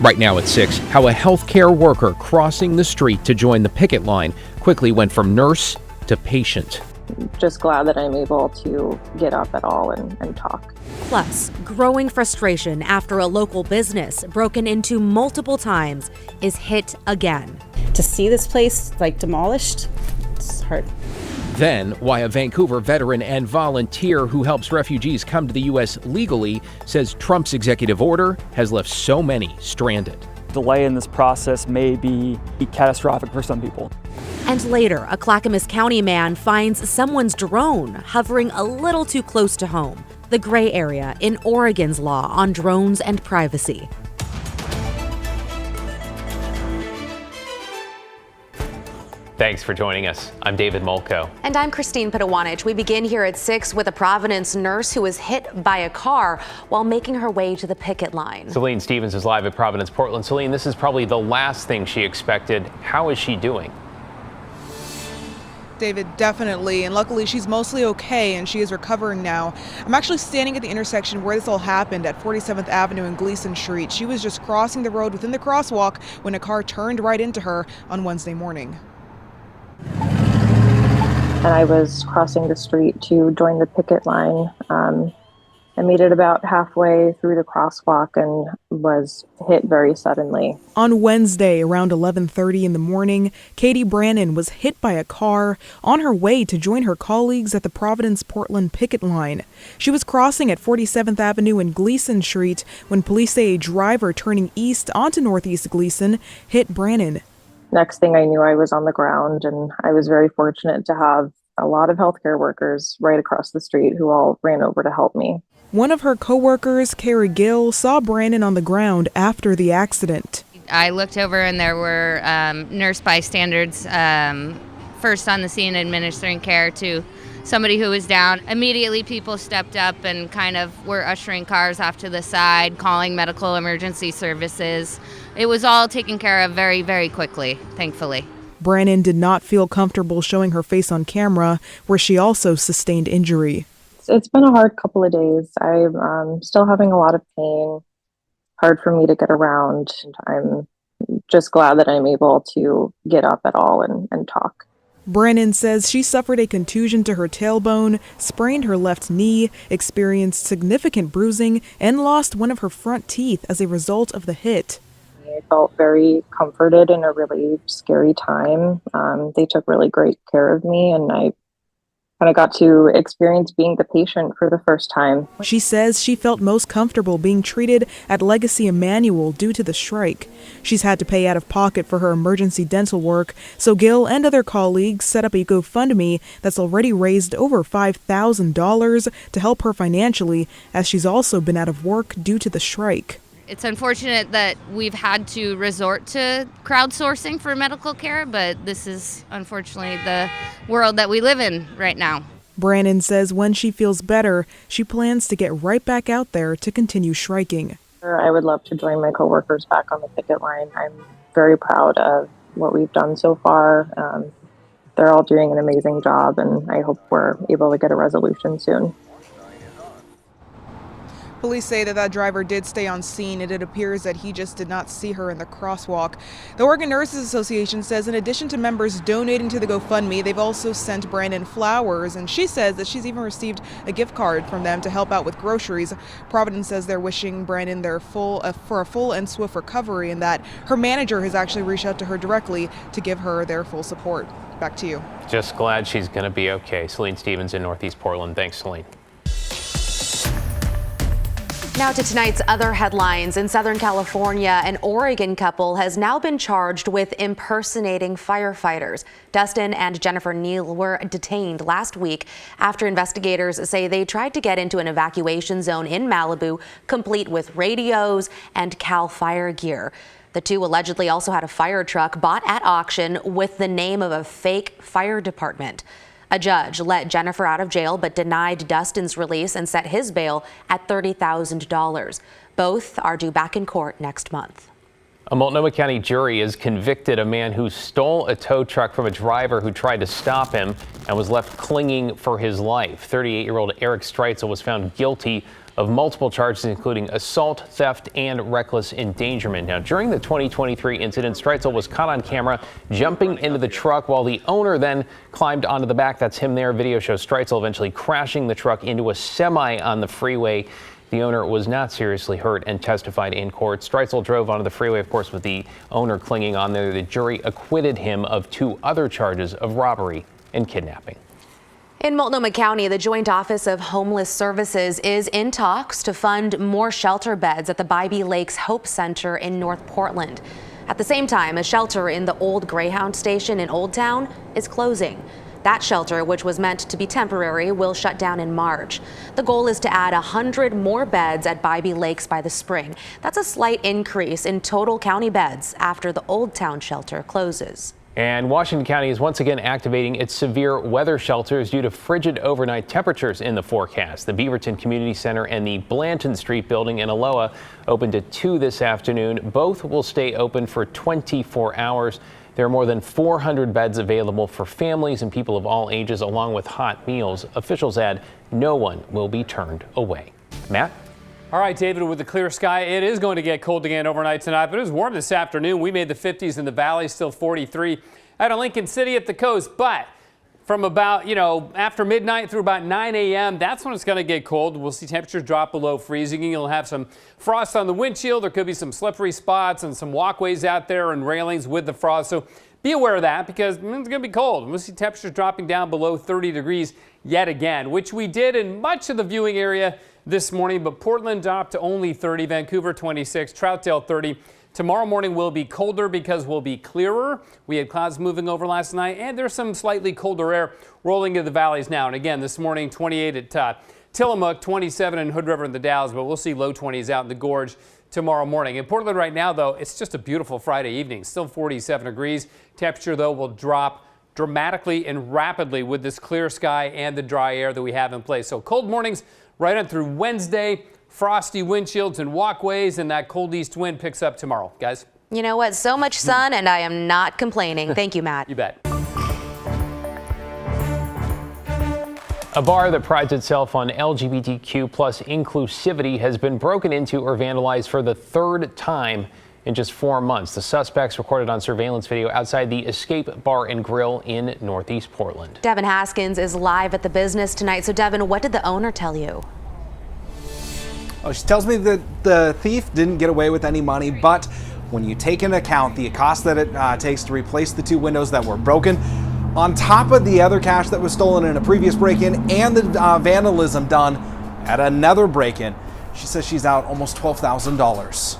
Right now at 6, how a healthcare worker crossing the street to join the picket line quickly went from nurse to patient. Just glad that I'm able to get up at all and talk. Plus, growing frustration after a local business, broken into multiple times, is hit again. To see this place demolished, it's hard. Then, why a Vancouver veteran and volunteer who helps refugees come to the U.S. legally says Trump's executive order has left so many stranded. Delay in this process may be catastrophic for some people. And later, a Clackamas County man finds someone's drone hovering a little too close to home. The gray area in Oregon's law on drones and privacy. Thanks for joining us. I'm David Molko. And I'm Christine Pitawanich. We begin here at 6 with a Providence nurse who was hit by a car while making her way to the picket line. Celine Stevens is live at Providence, Portland. Celine, this is probably the last thing she expected. How is she doing? David, definitely, and luckily she's mostly okay and she is recovering now. I'm actually standing at the intersection where this all happened at 47th Avenue and Gleason Street. She was just crossing the road within the crosswalk when a car turned right into her on Wednesday morning. And I was crossing the street to join the picket line. I made it about halfway through the crosswalk and was hit very suddenly. On Wednesday, around 11:30 in the morning, Katie Brannon was hit by a car on her way to join her colleagues at the Providence-Portland picket line. She was crossing at 47th Avenue and Gleason Street when police say a driver turning east onto Northeast Gleason hit Brannon. Next thing I knew, I was on the ground, and I was very fortunate to have a lot of healthcare workers right across the street who all ran over to help me. One of her coworkers, Carrie Gill, saw Brannon on the ground after the accident. I looked over and there were nurse bystanders first on the scene administering care to somebody who was down. Immediately people stepped up and kind of were ushering cars off to the side, calling medical emergency services. It was all taken care of very, very quickly, thankfully. Brannon did not feel comfortable showing her face on camera, where she also sustained injury. It's been a hard couple of days. I'm still having a lot of pain, hard for me to get around. I'm just glad that I'm able to get up at all and talk. Brannon says she suffered a contusion to her tailbone, sprained her left knee, experienced significant bruising, and lost one of her front teeth as a result of the hit. I felt very comforted in a really scary time. They took really great care of me, and I kind of got to experience being the patient for the first time. She says she felt most comfortable being treated at Legacy Emmanuel due to the strike. She's had to pay out of pocket for her emergency dental work, so Gil and other colleagues set up a GoFundMe that's already raised over $5,000 to help her financially, as she's also been out of work due to the strike. It's unfortunate that we've had to resort to crowdsourcing for medical care, but this is unfortunately the world that we live in right now. Brannon says when she feels better, she plans to get right back out there to continue striking. I would love to join my coworkers back on the picket line. I'm very proud of what we've done so far. They're all doing an amazing job, and I hope we're able to get a resolution soon. Police say that driver did stay on scene, and it appears that he just did not see her in the crosswalk. The Oregon Nurses Association says in addition to members donating to the GoFundMe, they've also sent Brannon flowers, and she says that she's even received a gift card from them to help out with groceries. Providence says they're wishing Brannon for a full and swift recovery, and that her manager has actually reached out to her directly to give her their full support. Back to you. Just glad she's going to be okay. Celine Stevens in Northeast Portland. Thanks, Celine. Now to tonight's other headlines. In Southern California, an Oregon couple has now been charged with impersonating firefighters. Dustin and Jennifer Neal were detained last week after investigators say they tried to get into an evacuation zone in Malibu, complete with radios and CAL FIRE gear. The two allegedly also had a fire truck bought at auction with the name of a fake fire department. A judge let Jennifer out of jail but denied Dustin's release and set his bail at $30,000. Both are due back in court next month. A Multnomah County jury has convicted a man who stole a tow truck from a driver who tried to stop him and was left clinging for his life. 38-year-old Eric Streitzel was found guilty of multiple charges, including assault, theft, and reckless endangerment. Now, during the 2023 incident, Streitzel was caught on camera jumping into the truck while the owner then climbed onto the back. That's him there. Video shows Streitzel eventually crashing the truck into a semi on the freeway. The owner was not seriously hurt and testified in court. Streitzel drove onto the freeway, of course, with the owner clinging on there. The jury acquitted him of 2 other charges of robbery and kidnapping. In Multnomah County, the Joint Office of Homeless Services is in talks to fund more shelter beds at the Bybee Lakes Hope Center in North Portland. At the same time, a shelter in the old Greyhound station in Old Town is closing. That shelter, which was meant to be temporary, will shut down in March. The goal is to add 100 more beds at Bybee Lakes by the spring. That's a slight increase in total county beds after the Old Town shelter closes. And Washington County is once again activating its severe weather shelters due to frigid overnight temperatures in the forecast. The Beaverton Community Center and the Blanton Street building in Aloha opened at 2 this afternoon. Both will stay open for 24 hours. There are more than 400 beds available for families and people of all ages, along with hot meals. Officials add no one will be turned away. Matt? All right, David, with the clear sky, it is going to get cold again overnight tonight, but it was warm this afternoon. We made the 50s in the valley, still 43 out of Lincoln City at the coast. But from about, after midnight through about 9 a.m., that's when it's going to get cold. We'll see temperatures drop below freezing. You'll have some frost on the windshield. There could be some slippery spots and some walkways out there and railings with the frost. So be aware of that because it's going to be cold. We'll see temperatures dropping down below 30 degrees yet again, which we did in much of the viewing area this morning, but Portland dropped to only 30, Vancouver 26, Troutdale 30. Tomorrow morning will be colder because we'll be clearer. We had clouds moving over last night, and there's some slightly colder air rolling into the valleys now. And again, this morning, 28 at Tillamook, 27 in Hood River and the Dalles, but we'll see low 20s out in the gorge tomorrow morning. In Portland right now, though, it's just a beautiful Friday evening. Still 47 degrees. Temperature, though, will drop dramatically and rapidly with this clear sky and the dry air that we have in place. So cold mornings right on through Wednesday, frosty windshields and walkways, and that cold east wind picks up tomorrow. Guys? You know what? So much sun, and I am not complaining. Thank you, Matt. You bet. A bar that prides itself on LGBTQ plus inclusivity has been broken into or vandalized for the 3rd time in just 4 months. The suspects recorded on surveillance video outside the Escape Bar and Grill in Northeast Portland. Devin Haskins is live at the business tonight. So, Devin, what did the owner tell you? Oh, she tells me that the thief didn't get away with any money, but when you take into account the cost that it takes to replace the 2 windows that were broken, on top of the other cash that was stolen in a previous break-in and the vandalism done at another break-in, she says she's out almost $12,000.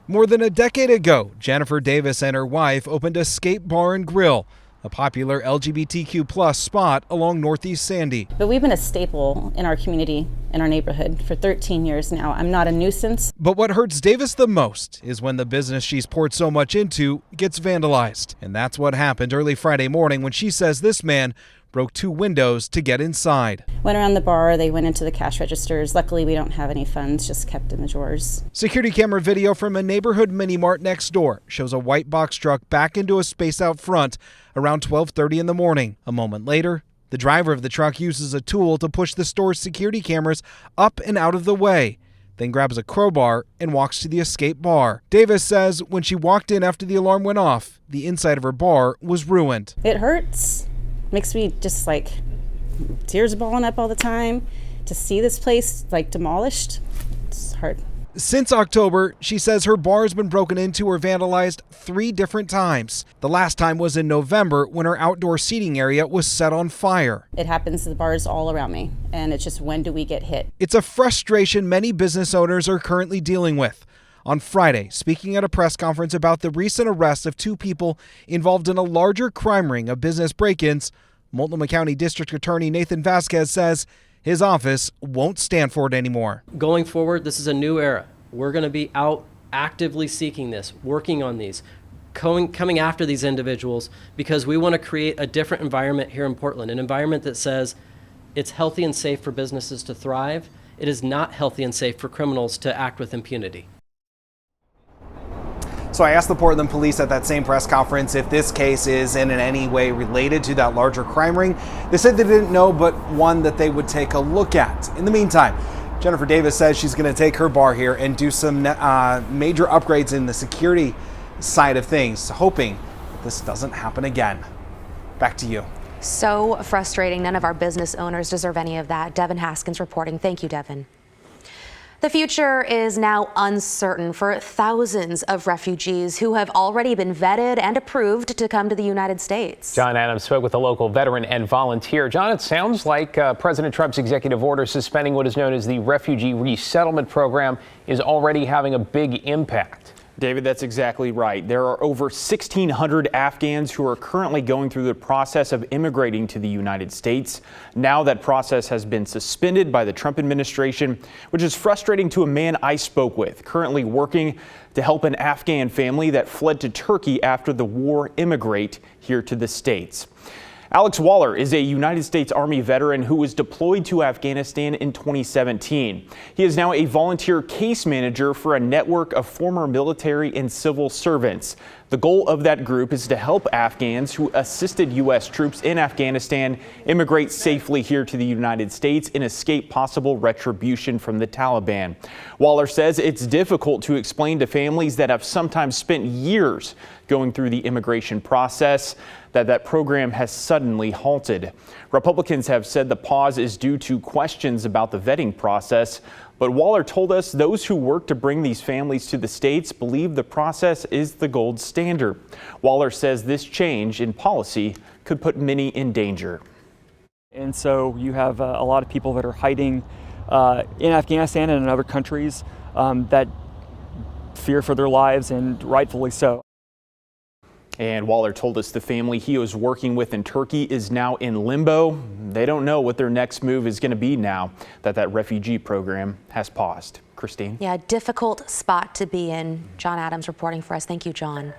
More than a decade ago, Jennifer Davis and her wife opened Escape Bar and Grill, a popular LGBTQ plus spot along Northeast Sandy. But we've been a staple in our community, in our neighborhood for 13 years now. I'm not a nuisance. But what hurts Davis the most is when the business she's poured so much into gets vandalized. And that's what happened early Friday morning when she says this man broke 2 windows to get inside. Went around the bar, they went into the cash registers. Luckily, we don't have any funds, just kept in the drawers. Security camera video from a neighborhood mini-mart next door shows a white box truck back into a space out front around 12:30 in the morning. A moment later, the driver of the truck uses a tool to push the store's security cameras up and out of the way, then grabs a crowbar and walks to the Escape Bar. Davis says when she walked in after the alarm went off, the inside of her bar was ruined. It hurts. Makes me just like tears balling up all the time to see this place like demolished. It's hard. Since October, she says her bar has been broken into or vandalized 3 different times. The last time was in November when her outdoor seating area was set on fire. It happens to the bars all around me, and it's just when do we get hit? It's a frustration many business owners are currently dealing with. On Friday, speaking at a press conference about the recent arrest of 2 people involved in a larger crime ring of business break-ins, Multnomah County District Attorney Nathan Vasquez says his office won't stand for it anymore. Going forward, this is a new era. We're going to be out actively seeking this, working on these, coming after these individuals because we want to create a different environment here in Portland, an environment that says it's healthy and safe for businesses to thrive. It is not healthy and safe for criminals to act with impunity. So I asked the Portland police at that same press conference if this case is in any way related to that larger crime ring. They said they didn't know, but one that they would take a look at. In the meantime, Jennifer Davis says she's going to take her bar here and do some major upgrades in the security side of things, hoping that this doesn't happen again. Back to you. So frustrating. None of our business owners deserve any of that. Devin Haskins reporting. Thank you, Devin. The future is now uncertain for thousands of refugees who have already been vetted and approved to come to the United States. John Adams spoke with a local veteran and volunteer. John, it sounds like President Trump's executive order suspending what is known as the Refugee Resettlement Program is already having a big impact. David, that's exactly right. There are over 1,600 Afghans who are currently going through the process of immigrating to the United States. Now that process has been suspended by the Trump administration, which is frustrating to a man I spoke with, currently working to help an Afghan family that fled to Turkey after the war immigrate here to the States. Alex Waller is a United States Army veteran who was deployed to Afghanistan in 2017. He is now a volunteer case manager for a network of former military and civil servants. The goal of that group is to help Afghans who assisted U.S. troops in Afghanistan immigrate safely here to the United States and escape possible retribution from the Taliban. Waller says it's difficult to explain to families that have sometimes spent years going through the immigration process that program has suddenly halted. Republicans have said the pause is due to questions about the vetting process, but Waller told us those who work to bring these families to the States believe the process is the gold standard. Waller says this change in policy could put many in danger. And so you have a lot of people that are hiding in Afghanistan and in other countries that fear for their lives, and rightfully so. And Waller told us the family he was working with in Turkey is now in limbo. They don't know what their next move is going to be now that refugee program has paused. Christine? Yeah, difficult spot to be in. John Adams reporting for us. Thank you, John.